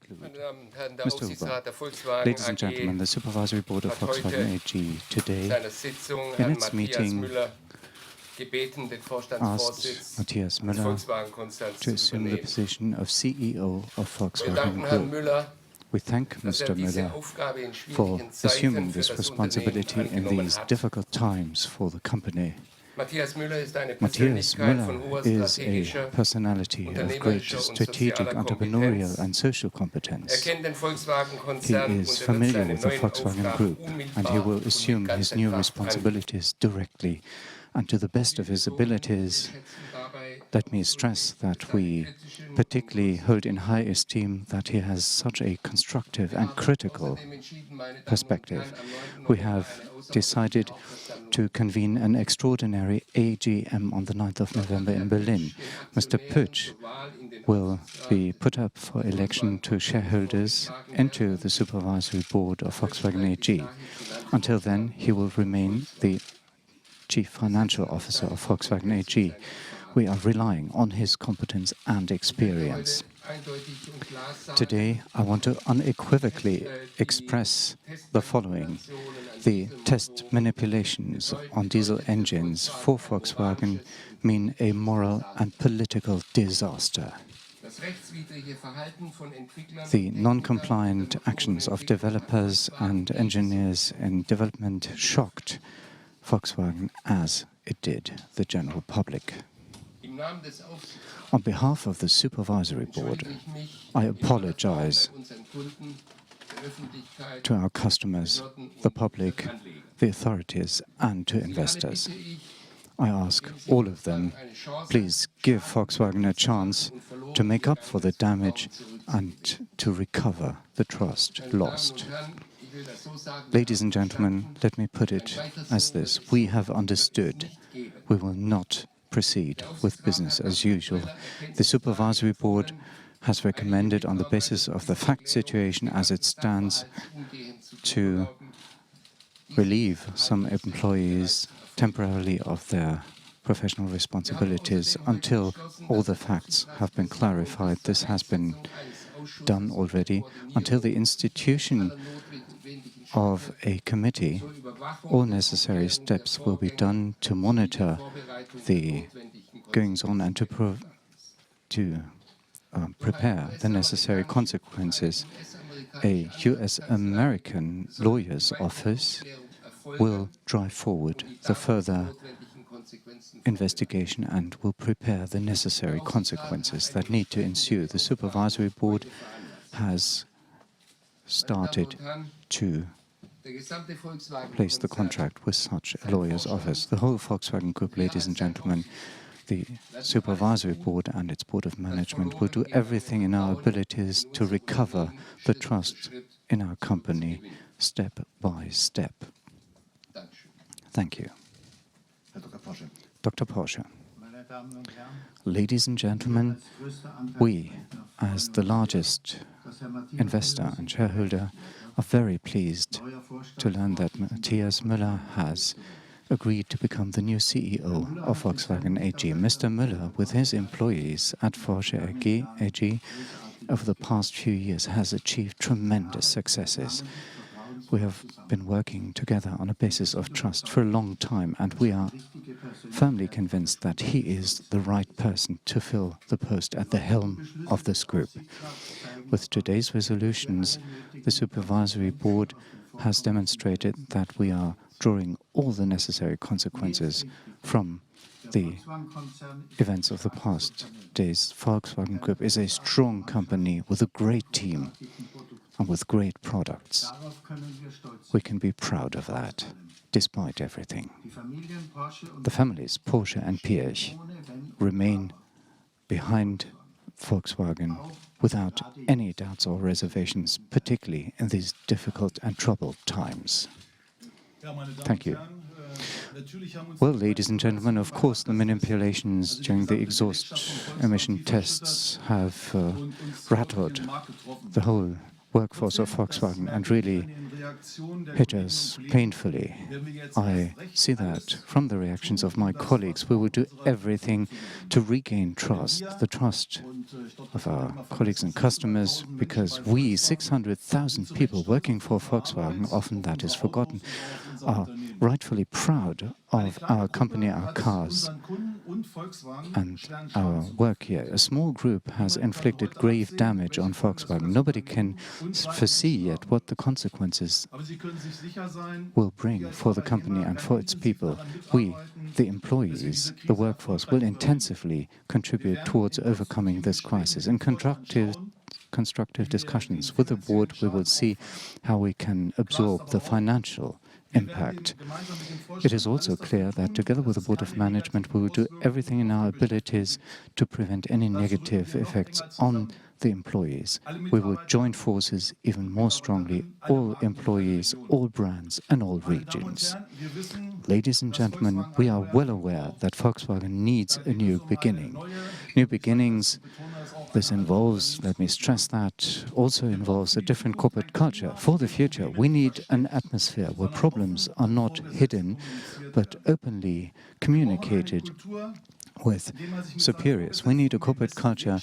conclude. Mr. Mr. Huber, ladies and gentlemen, the Supervisory Board of Volkswagen AG today, in its meeting, asked Matthias Müller to assume the position of CEO of Volkswagen Group. We thank Mr. Müller for assuming this responsibility in these difficult times for the company. Matthias Müller is a personality of great strategic, entrepreneurial and social competence. He is familiar with the Volkswagen Group and he will assume his new responsibilities directly and to the best of his abilities. Let me stress that we particularly hold in high esteem that he has such a constructive and critical perspective. We have decided to convene an extraordinary AGM on the 9th of November in Berlin. Mr. Pütsch will be put up for election to shareholders into the Supervisory Board of Volkswagen AG. Until then, he will remain the Chief Financial Officer of Volkswagen AG. We are relying on his competence and experience. Today, I want to unequivocally express the following. The test manipulations on diesel engines for Volkswagen mean a moral and political disaster. The non-compliant actions of developers and engineers in development shocked Volkswagen as it did the general public. On behalf of the Supervisory Board, I apologize to our customers, the public, the authorities and to investors. I ask all of them, please give Volkswagen a chance to make up for the damage and to recover the trust lost. Ladies and gentlemen, let me put it as this. We have understood. We will not proceed with business as usual. The Supervisory Board has recommended, on the basis of the fact situation as it stands, to relieve some employees temporarily of their professional responsibilities until all the facts have been clarified. This has been done already. Until the institution of a committee, all necessary steps will be done to monitor the goings-on and to prepare the necessary consequences. A US-American lawyer's office will drive forward the further investigation and will prepare the necessary consequences that need to ensue. The Supervisory Board has started to place the contract with such a lawyer's office. The whole Volkswagen Group, ladies and gentlemen, the Supervisory Board and its Board of Management will do everything in our abilities to recover the trust in our company step by step. Thank you. Dr. Porsche. Ladies and gentlemen, we, as the largest investor and shareholder, are very pleased to learn that Matthias Müller has agreed to become the new CEO of Volkswagen AG. Mr. Müller, with his employees at Porsche AG, over the past few years has achieved tremendous successes. We have been working together on a basis of trust for a long time, and we are firmly convinced that he is the right person to fill the post at the helm of this group. With today's resolutions, the Supervisory Board has demonstrated that we are drawing all the necessary consequences from the events of the past days. Volkswagen Group is a strong company with a great team and with great products. We can be proud of that, despite everything. The families Porsche and Piëch remain behind Volkswagen without any doubts or reservations, particularly in these difficult and troubled times. Thank you. Well, ladies and gentlemen, of course, the manipulations during the exhaust emission tests have rattled the whole workforce of Volkswagen and really hit us painfully. I see that from the reactions of my colleagues. We will do everything to regain trust, the trust of our colleagues and customers, because we, 600,000 people working for Volkswagen, often that is forgotten, are rightfully proud of our company, our cars, and our work here. A small group has inflicted grave damage on Volkswagen. Nobody can foresee yet what the consequences will bring for the company and for its people. We, the employees, the workforce, will intensively contribute towards overcoming this crisis. In constructive discussions with the board, we will see how we can absorb the financial impact. It is also clear that together with the Board of Management, we will do everything in our abilities to prevent any negative effects on the employees. We will join forces even more strongly, all employees, all brands and all regions. Ladies and gentlemen, we are well aware that Volkswagen needs a new beginning. New beginnings, this involves, let me stress that, also involves a different corporate culture. For the future, we need an atmosphere where problems are not hidden, but openly communicated with superiors. We need a corporate culture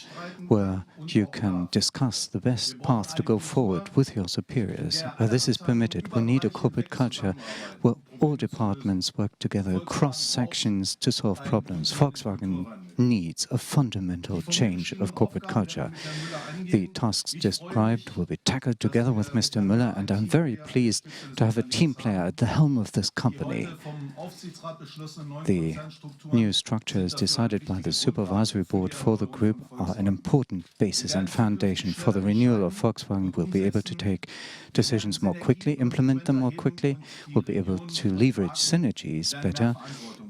where you can discuss the best path to go forward with your superiors. Where this is permitted, we need a corporate culture where all departments work together across sections to solve problems. Volkswagen needs a fundamental change of corporate culture. The tasks described will be tackled together with Mr. Müller, and I'm very pleased to have a team player at the helm of this company. The new structures decided by the Supervisory Board for the group are an important basis and foundation for the renewal of Volkswagen. We'll be able to take decisions more quickly, implement them more quickly, we'll be able to leverage synergies better,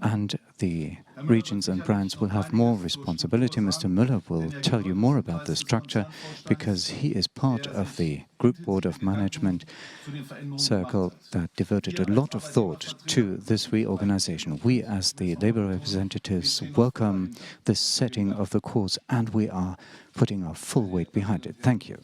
and the regions and brands will have more responsibility. Mr. Müller will tell you more about the structure because he is part of the Group Board of Management circle that devoted a lot of thought to this reorganization. We, as the labor representatives, welcome this setting of the course, and we are putting our full weight behind it. Thank you.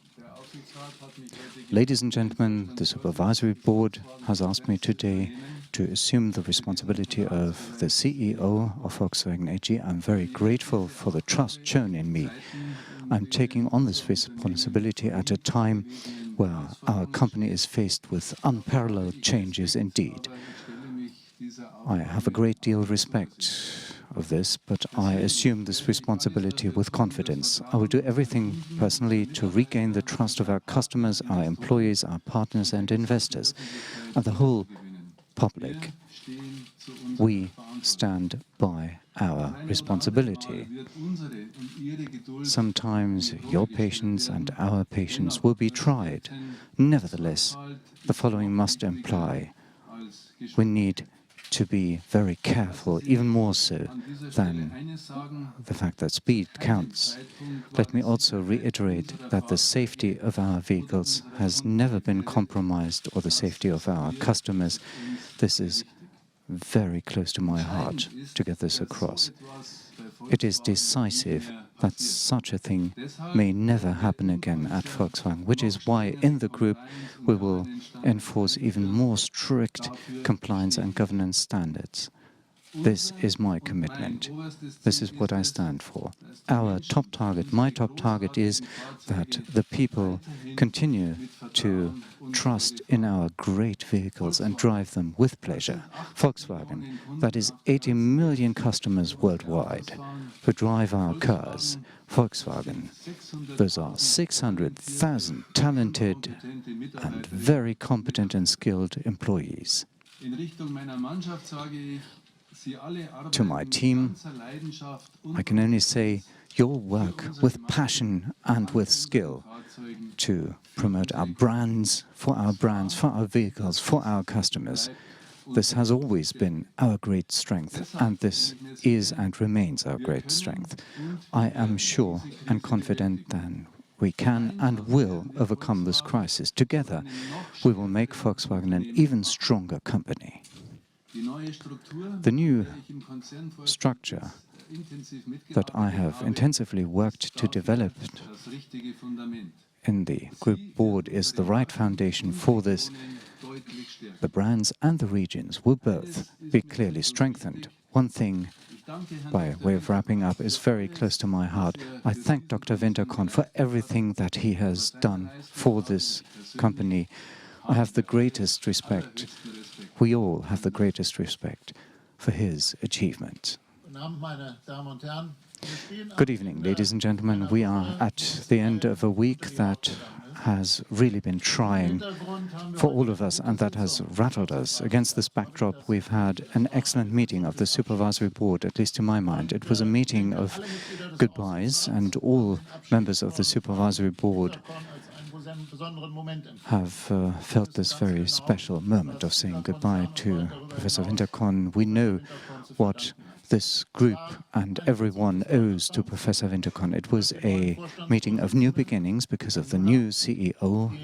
Ladies and gentlemen, the Supervisory Board has asked me today to assume the responsibility of the CEO of Volkswagen AG. I'm very grateful for the trust shown in me. I'm taking on this responsibility at a time where our company is faced with unparalleled changes indeed. I have a great deal of respect of this, but I assume this responsibility with confidence. I will do everything personally to regain the trust of our customers, our employees, our partners and investors, and the whole public. We stand by our responsibility. Sometimes your patience and our patience will be tried. Nevertheless, the following must imply we need to be very careful, even more so than the fact that speed counts. Let me also reiterate that the safety of our vehicles has never been compromised, or the safety of our customers. This is very close to my heart to get this across. It is decisive that such a thing may never happen again at Volkswagen, which is why in the group we will enforce even more strict compliance and governance standards. This is my commitment. This is what I stand for. Our top target, my top target, is that the people continue to trust in our great vehicles and drive them with pleasure. Volkswagen, that is 80 million customers worldwide who drive our cars. Volkswagen, those are 600,000 talented and very competent and skilled employees. To my team, I can only say you all work with passion and with skill to promote our brands, for our vehicles, for our customers. This has always been our great strength, and this is and remains our great strength. I am sure and confident that we can and will overcome this crisis. Together, we will make Volkswagen an even stronger company. The new structure that I have intensively worked to develop in the group board is the right foundation for this. The brands and the regions will both be clearly strengthened. One thing, by way of wrapping up, is very close to my heart. I thank Dr. Winterkorn for everything that he has done for this company. I have the greatest respect. We all have the greatest respect for his achievements. Good evening, ladies and gentlemen. We are at the end of a week that has really been trying for all of us and that has rattled us. Against this backdrop, we've had an excellent meeting of the Supervisory Board, at least to my mind. It was a meeting of goodbyes, and all members of the Supervisory Board have felt this very special moment of saying goodbye to Professor Winterkorn. We know what this group and everyone owes to Professor Winterkorn. It was a meeting of new beginnings because of the new CEO,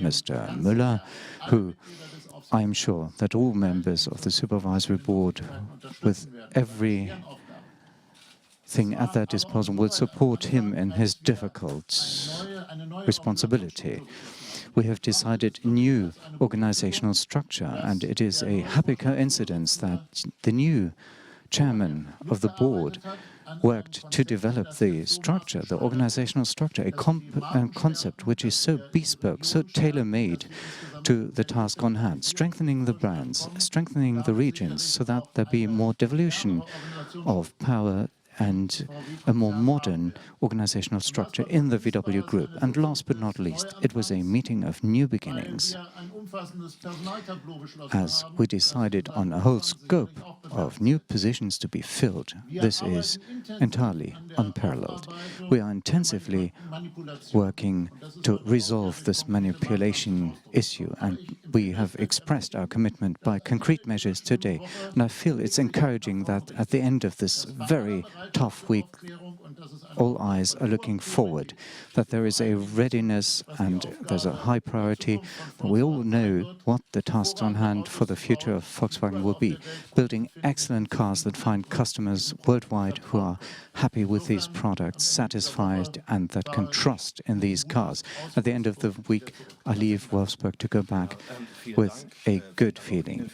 Mr. Müller, who I am sure that all members of the Supervisory Board, with everything at their disposal, will support him in his difficult responsibility. We have decided new organizational structure, and it is a happy coincidence that the new chairman of the board worked to develop the structure, the organizational structure, a concept which is so bespoke, so tailor-made to the task on hand, strengthening the brands, strengthening the regions, so that there be more devolution of power and a more modern organizational structure in the VW Group. And last but not least, it was a meeting of new beginnings, as we decided on a whole scope of new positions to be filled. This is entirely unparalleled. We are intensively working to resolve this manipulation issue, and we have expressed our commitment by concrete measures today. And I feel it's encouraging that at the end of this very tough week, all eyes are looking forward, that there is a readiness and there's a high priority. We all know what the tasks on hand for the future of Volkswagen will be. Building excellent cars that find customers worldwide who are happy with these products, satisfied, and that can trust in these cars. At the end of the week, I leave Wolfsburg to go back with a good feeling.